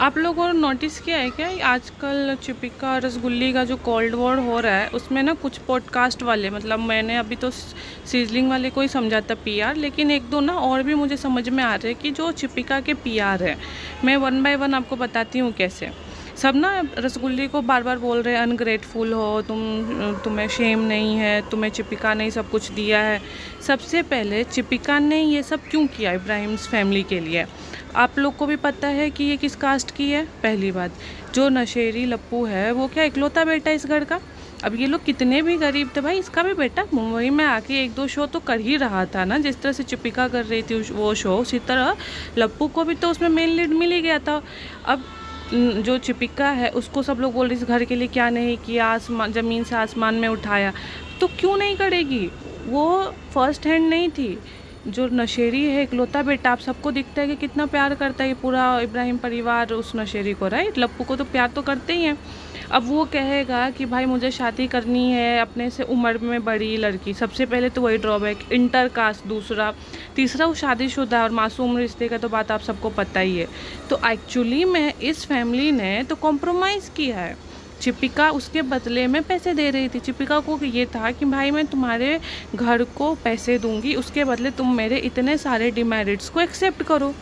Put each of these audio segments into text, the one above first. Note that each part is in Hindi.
आप लोगों ने नोटिस किया है क्या आजकल चिपिका रसगुल्ली का जो कोल्ड वॉर हो रहा है उसमें ना कुछ पॉडकास्ट वाले, मतलब मैंने अभी तो सीजलिंग वाले को ही समझा था पीआर, लेकिन एक दो ना और भी मुझे समझ में आ रहे हैं कि जो चिपिका के पीआर है। मैं वन बाय वन आपको बताती हूँ कैसे। सब ना रसगुल्ली को बार बार बोल रहे हैं अनग्रेटफुल हो तुम्हें शेम नहीं है, तुम्हें चिपिका ने सब कुछ दिया है। सबसे पहले चिपिका ने ये सब क्यों किया इब्राहिम्स फैमिली के लिए? आप लोग को भी पता है कि ये किस कास्ट की है। पहली बात, जो नशेरी लप्पू है वो क्या इकलौता बेटा है इस घर का? अब ये लोग कितने भी गरीब थे भाई, इसका भी बेटा मुंबई में आके एक दो शो तो कर ही रहा था ना। जिस तरह से चिपिका कर रही थी वो शो, उसी तरह लप्पू को भी तो उसमें मेन लीड मिल ही गया था। अब जो चिपिका है उसको सब लोग बोल रहे इस घर के लिए क्या नहीं किया, आसमान ज़मीन से आसमान में उठाया, तो क्यों नहीं करेगी? वो फर्स्ट हैंड नहीं थी। जो नशेरी है इकलौता बेटा, आप सबको दिखता है कि कितना प्यार करता है ये पूरा इब्राहिम परिवार उस नशेरी को, राइट? लप्पू को तो प्यार तो करते ही हैं। अब वो कहेगा कि भाई मुझे शादी करनी है अपने से उम्र में बड़ी लड़की, सबसे पहले तो वही ड्रॉबैक, इंटर कास्ट दूसरा, तीसरा वो शादीशुदा और मासूम रिश्ते का तो बात आप सबको पता ही है। तो एक्चुअली में इस फैमिली ने तो कॉम्प्रोमाइज़ किया है। चिपिका उसके बदले में पैसे दे रही थी। चिपिका को ये था कि भाई मैं तुम्हारे घर को पैसे दूंगी, उसके बदले तुम मेरे इतने सारे डिमेरिट्स को एक्सेप्ट करो।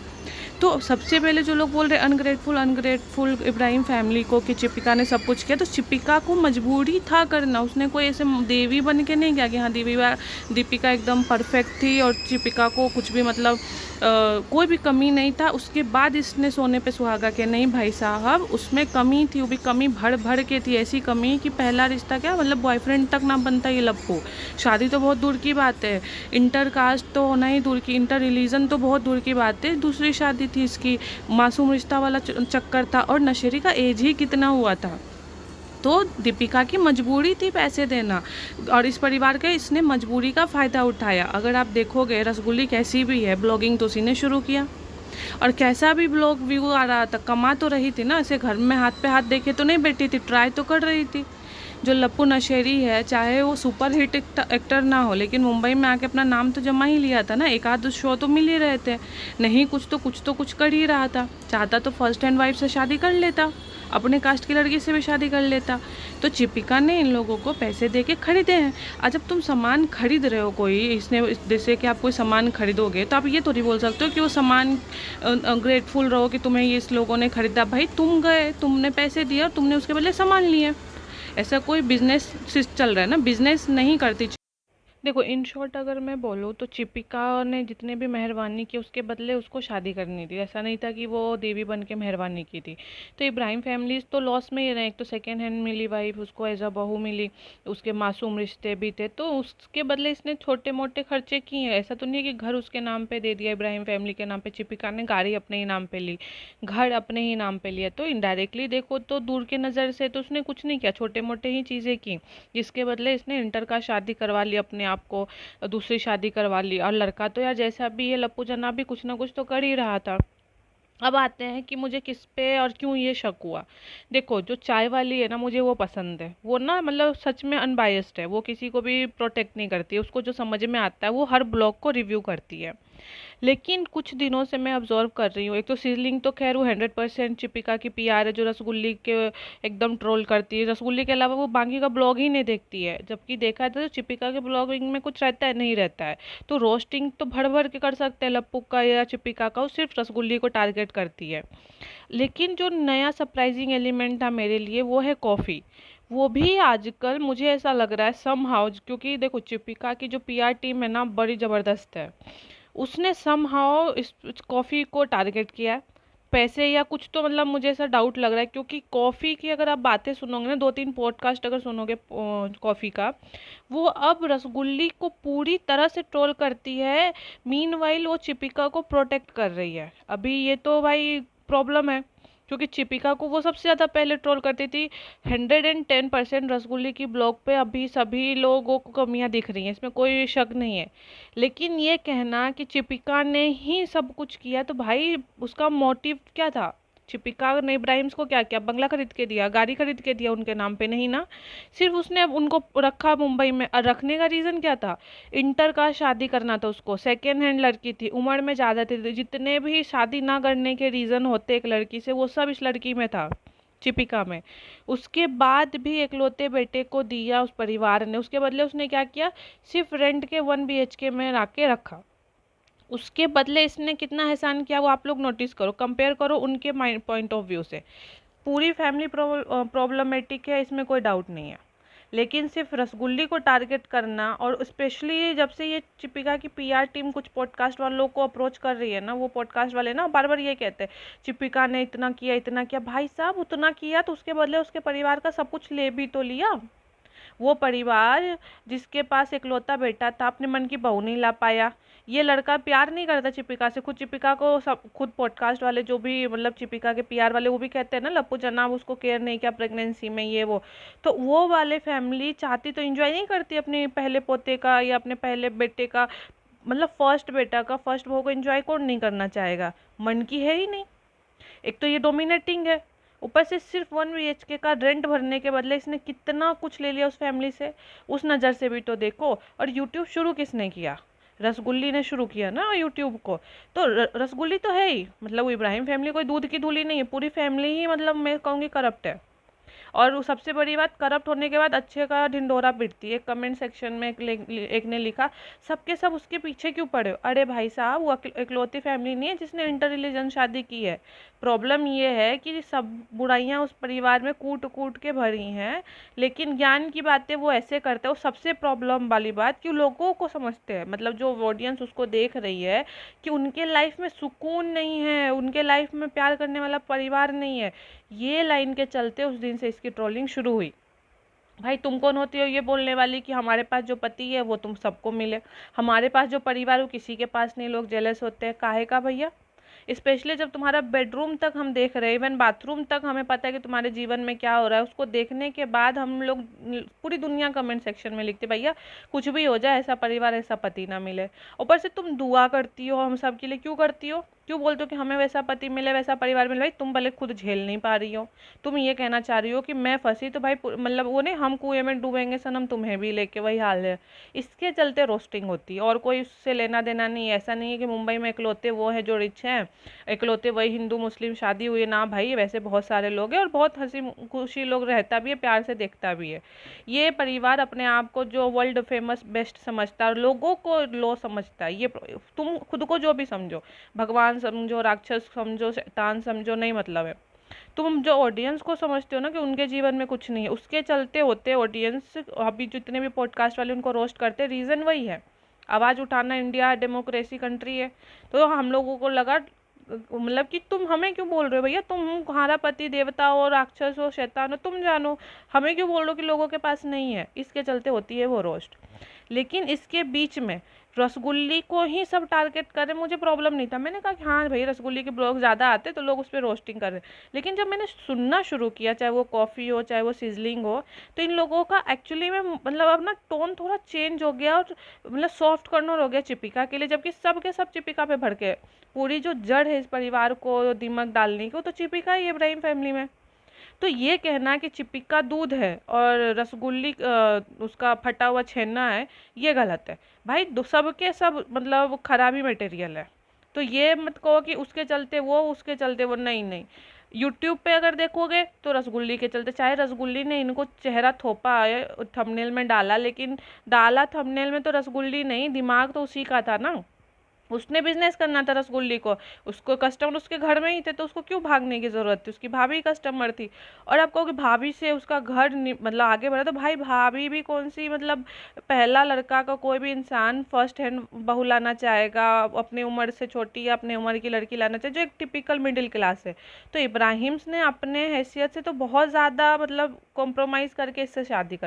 तो सबसे पहले जो लोग बोल रहे अनग्रेटफुल अनग्रेटफुल इब्राहिम फैमिली को कि चिपिका ने सब कुछ किया, तो चिपिका को मजबूरी था करना। उसने कोई ऐसे देवी बन के नहीं किया कि हाँ दीपिका एकदम परफेक्ट थी और चिपिका को कुछ भी मतलब कोई भी कमी नहीं था। उसके बाद इसने सोने पे सुहागा कि नहीं भाई साहब उसमें कमी थी, वो भी कमी भर भर के थी। ऐसी कमी कि पहला रिश्ता क्या मतलब बॉयफ्रेंड तक ना बनता ये लप्पू, शादी तो बहुत दूर की बात है, इंटर कास्ट तो होना ही दूर की, इंटर रिलीजन तो बहुत दूर की बात है। दूसरी शादी थी इसकी, मासूम रिश्ता वाला चक्कर था, और नशेरी का एज ही कितना हुआ था। तो दीपिका की मजबूरी थी पैसे देना, और इस परिवार के इसने मजबूरी का फ़ायदा उठाया। अगर आप देखोगे रसगुल्ली कैसी भी है, ब्लॉगिंग तो उसी ने शुरू किया, और कैसा भी ब्लॉग व्यू आ रहा था, कमा तो रही थी ना, ऐसे घर में हाथ पे हाथ देखे तो नहीं बैठी थी, ट्राई तो कर रही थी। जो लप्पू नशेरी है, चाहे वो सुपर हिट एक्टर ना हो, लेकिन मुंबई में आके अपना नाम तो जमा ही लिया था ना। एक आध शो तो मिल ही रहे थे, नहीं कुछ तो कुछ कर ही रहा था। चाहता तो फर्स्ट हैंड वाइफ से शादी कर लेता, अपने कास्ट की लड़की से भी शादी कर लेता। तो चिपिका ने इन लोगों को पैसे दे के खरीदे हैं। आज जब तुम सामान खरीद रहे हो, कोई इसने जैसे कि आप कोई सामान खरीदोगे तो आप ये तो नहीं बोल सकते हो कि वो सामान ग्रेटफुल रहो कि तुम्हें ये इस लोगों ने खरीदा। भाई तुम गए, तुमने पैसे दिए और तुमने उसके बदले सामान लिए। ऐसा कोई बिजनेस चल रहा है ना, बिजनेस नहीं करती। देखो इन शॉर्ट अगर मैं बोलूँ तो चिपिका ने जितने भी मेहरबानी की उसके बदले उसको शादी करनी थी। ऐसा नहीं था कि वो देवी बन के मेहरबानी की थी। तो इब्राहिम फैमिलीज तो लॉस में ही रहे। एक तो सेकेंड हैंड मिली वाइफ उसको, एज अ बहू मिली, उसके मासूम रिश्ते भी थे, तो उसके बदले इसने छोटे मोटे खर्चे किए हैं। ऐसा तो नहीं है कि घर उसके नाम पे दे दिया इब्राहिम फैमिली के नाम पे, चिपिका ने गाड़ी अपने ही नाम पे ली, घर अपने ही नाम पे लिया। तो इनडायरेक्टली देखो तो दूर के नज़र से तो उसने कुछ नहीं किया, छोटे मोटे ही चीज़ें की, जिसके बदले इसने इंटर का शादी करवा ली अपने आपको, दूसरी शादी करवा ली। और लड़का तो यार जैसा भी ये लप्पू जना भी कुछ ना कुछ तो कर ही रहा था। अब आते हैं कि मुझे किस पे और क्यों ये शक हुआ। देखो जो चाय वाली है ना, मुझे वो पसंद है। वो ना मतलब सच में अनबायस्ड है, वो किसी को भी प्रोटेक्ट नहीं करती है, उसको जो समझ में आता है वो हर ब्लॉग को रिव्यू करती है। लेकिन कुछ दिनों से मैं ऑब्जर्व कर रही हूँ, एक तो सीजलिंग तो खैर वो 100% चिपिका की पीआर है, जो रसगुल्ली के एकदम ट्रोल करती है। रसगुल्ली के अलावा वो बाकी का ब्लॉग ही नहीं देखती है, जबकि देखा जाए तो चिपिका के ब्लॉगिंग में कुछ रहता है नहीं रहता है। तो रोस्टिंग तो भर भर के कर सकते हैं लप्पू का या चिपिका का, वो सिर्फ रसगुल्ली को टारगेट करती है। लेकिन जो नया सरप्राइजिंग एलिमेंट था मेरे लिए वो है कॉफ़ी। वो भी आजकल मुझे ऐसा लग रहा है समहाउ, क्योंकि देखो चिपिका की जो पीआर टीम है ना बड़ी ज़बरदस्त है, उसने समहाउ इस कॉफ़ी को टारगेट किया है, पैसे या कुछ तो, मतलब मुझे ऐसा डाउट लग रहा है। क्योंकि कॉफ़ी की अगर आप बातें सुनोगे ना, दो तीन पॉडकास्ट अगर सुनोगे कॉफ़ी का, वो अब रसगुल्ली को पूरी तरह से ट्रोल करती है। मीनवाइल वो चिपिका को प्रोटेक्ट कर रही है। अभी ये तो भाई प्रॉब्लम है, क्योंकि चिपिका को वो सबसे ज़्यादा पहले ट्रोल करती थी। 110% रसगुल्ली की ब्लॉग पे अभी सभी लोगों को कमियां दिख रही हैं, इसमें कोई शक नहीं है। लेकिन ये कहना कि चिपिका ने ही सब कुछ किया, तो भाई उसका मोटिव क्या था? चिपिका ने इब्राहिम्स को क्या किया, बंगला खरीद के दिया, गाड़ी खरीद के दिया उनके नाम पे? नहीं ना। सिर्फ उसने अब उनको रखा मुंबई में, और रखने का रीज़न क्या था, इंटर का शादी करना था उसको, सेकेंड हैंड लड़की थी, उम्र में ज़्यादा थी, जितने भी शादी ना करने के रीज़न होते एक लड़की से वो सब इस लड़की में था, चिपिका में। उसके बाद भी इकलौते बेटे को दिया उस परिवार ने, उसके बदले उसने क्या किया, सिर्फ रेंट के 1 BHK में लाके रखा। उसके बदले इसने कितना एहसान किया वो आप लोग नोटिस करो, कंपेयर करो उनके पॉइंट ऑफ व्यू से। पूरी फैमिली प्रॉब्लमेटिक है, इसमें कोई डाउट नहीं है, लेकिन सिर्फ रसगुल्ली को टारगेट करना, और स्पेशली जब से ये चिपिका की पीआर टीम कुछ पॉडकास्ट वालों को अप्रोच कर रही है ना, वो पॉडकास्ट वाले ना बार बार ये कहते हैं चिपिका ने इतना किया इतना किया। भाई साहब उतना किया तो उसके बदले उसके परिवार का सब कुछ ले भी तो लिया। वो परिवार जिसके पास इकलौता बेटा था अपने मन की बहू नहीं ला पाया। ये लड़का प्यार नहीं करता चिपिका से, खुद चिपिका को सब, खुद पॉडकास्ट वाले जो भी मतलब चिपिका के पीआर वाले वो भी कहते हैं ना लप्पू जनाब उसको केयर नहीं किया प्रेगनेंसी में ये वो। तो वो वाले फैमिली चाहती तो एंजॉय नहीं करती अपने पहले पोते का या अपने पहले बेटे का, मतलब फर्स्ट बेटा का, फर्स्ट बहू को एंजॉय कौन नहीं करना चाहेगा, मन की है ही नहीं। एक तो ये डोमिनेटिंग है, ऊपर से सिर्फ 1 BHK का रेंट भरने के बदले इसने कितना कुछ ले लिया उस फैमिली से, उस नज़र से भी तो देखो। और यूट्यूब शुरू किसने किया, रसगुल्ली ने शुरू किया ना यूट्यूब को। तो रसगुल्ली तो है ही, मतलब वो इब्राहिम फैमिली कोई दूध की धूली नहीं है, पूरी फैमिली ही मतलब मैं कहूँगी करप्ट है। और वो सबसे बड़ी बात, करप्ट होने के बाद अच्छे का ढिंढोरा पीटती है। कमेंट सेक्शन में एक ने लिखा सबके सब उसके पीछे क्यों पड़े हो। अरे भाई साहब वो इकलौती फैमिली नहीं है जिसने इंटर रिलीजन शादी की है। प्रॉब्लम ये है कि सब बुराइयां उस परिवार में कूट कूट के भरी हैं, लेकिन ज्ञान की बातें वो ऐसे करते हैं। वो सबसे प्रॉब्लम वाली बात कि लोगों को समझते हैं, मतलब जो ऑडियंस उसको देख रही है कि उनके लाइफ में सुकून नहीं है, उनके लाइफ में प्यार करने वाला परिवार नहीं है। ये लाइन के चलते उस दिन से इसकी ट्रोलिंग शुरू हुई। भाई तुम कौन होती हो ये बोलने वाली कि हमारे पास जो पति है वो तुम सबको मिले, हमारे पास जो परिवार वो किसी के पास नहीं, लोग जेलस होते हैं काहे का भैया। स्पेशली जब तुम्हारा बेडरूम तक हम देख रहे हैं, इवन बाथरूम तक हमें पता है कि तुम्हारे जीवन में क्या हो रहा है, उसको देखने के बाद हम लोग पूरी दुनिया कमेंट सेक्शन में लिखते भैया कुछ भी हो जाए ऐसा परिवार ऐसा पति ना मिले। ऊपर से तुम दुआ करती हो हम सब के लिए, क्यों करती हो, क्यों बोलते हो कि हमें वैसा पति मिले वैसा परिवार मिले। भाई तुम भले खुद झेल नहीं पा रही हो, तुम ये कहना चाह रही हो कि मैं फंसी तो भाई मतलब वो नहीं हम कुएं में डूबेंगे सनम तुम्हें भी लेके, वही हाल है। इसके चलते रोस्टिंग होती है और कोई उससे लेना देना नहीं है। ऐसा नहीं है कि मुंबई में इकलौते वो है जो रिच हैं, इकलौते वही हिंदू मुस्लिम शादी हुई है ना भाई, वैसे बहुत सारे लोग हैं और बहुत हंसी खुशी लोग रहता भी है, प्यार से देखता भी है। ये परिवार अपने आप को जो वर्ल्ड फेमस बेस्ट समझता है और लोगों को लो समझता है, ये तुम खुद को जो भी समझो, भगवान समझो, राक्षस समझो, शैतान समझो, नहीं मतलब है। तुम जो ऑडियंस को समझते हो ना कि उनके जीवन में कुछ नहीं है, उसके चलते होते ऑडियंस अभी जितने भी पॉडकास्ट वाले उनको रोस्ट करते, रीज़न वही है, आवाज़ उठाना। इंडिया डेमोक्रेसी कंट्री है, तो हम लोगों को लगा मतलब कि तुम हमें क्यों बोल रहे हो भैया, तुम तुम्हारा पति देवता हो, राक्षस हो, शैतान हो, तुम जानो, हमें क्यों बोल रहे हो कि लोगों के पास नहीं है। इसके चलते होती है वो रोस्ट। लेकिन इसके बीच में रसगुल्ली को ही सब टारगेट कर रहे, मुझे प्रॉब्लम नहीं था, मैंने कहा कि हाँ भाई रसगुल्ली के ब्लॉग ज़्यादा आते तो लोग उस पर रोस्टिंग कर रहे। लेकिन जब मैंने सुनना शुरू किया, चाहे वो कॉफ़ी हो चाहे वो सिजलिंग हो, तो इन लोगों का एक्चुअली में मतलब अपना टोन थोड़ा चेंज हो गया और मतलब सॉफ्ट कॉर्नर हो गया चिपिका के लिए, जबकि सब के सब चिपिका पे भड़के। पूरी जो जड़ है इस परिवार को दिमाग डालने की तो चिपिका ही इब्राहिम फैमिली में। तो ये कहना कि चिपिका दूध है और रसगुल्ली उसका फटा हुआ छेना है, ये गलत है भाई। सबके सब मतलब खराबी मटेरियल है। तो ये मत कहो कि उसके चलते वो उसके चलते वो, नहीं नहीं। यूट्यूब पे अगर देखोगे तो रसगुल्ली के चलते, चाहे रसगुल्ली ने इनको चेहरा थोपा है थंबनेल में डाला, लेकिन डाला थंबनेल में तो रसगुल्ली नहीं, दिमाग तो उसी का था ना, उसने बिजनेस करना था रसगुल्ली को, उसको कस्टमर उसके घर में ही थे तो उसको क्यों भागने की ज़रूरत थी, उसकी भाभी कस्टमर थी। और आप कहोगे भाभी से उसका घर मतलब आगे बढ़ा, तो भाई भाभी भी कौन सी मतलब पहला लड़का का कोई भी इंसान फर्स्ट हैंड बहू लाना चाहेगा अपनी उम्र से छोटी या अपने उम्र की लड़की लाना चाहे जो एक टिपिकल मिडिल क्लास है। तो इब्राहिम्स ने अपने हैसियत से तो बहुत ज़्यादा मतलब कॉम्प्रोमाइज़ करके इससे शादी कर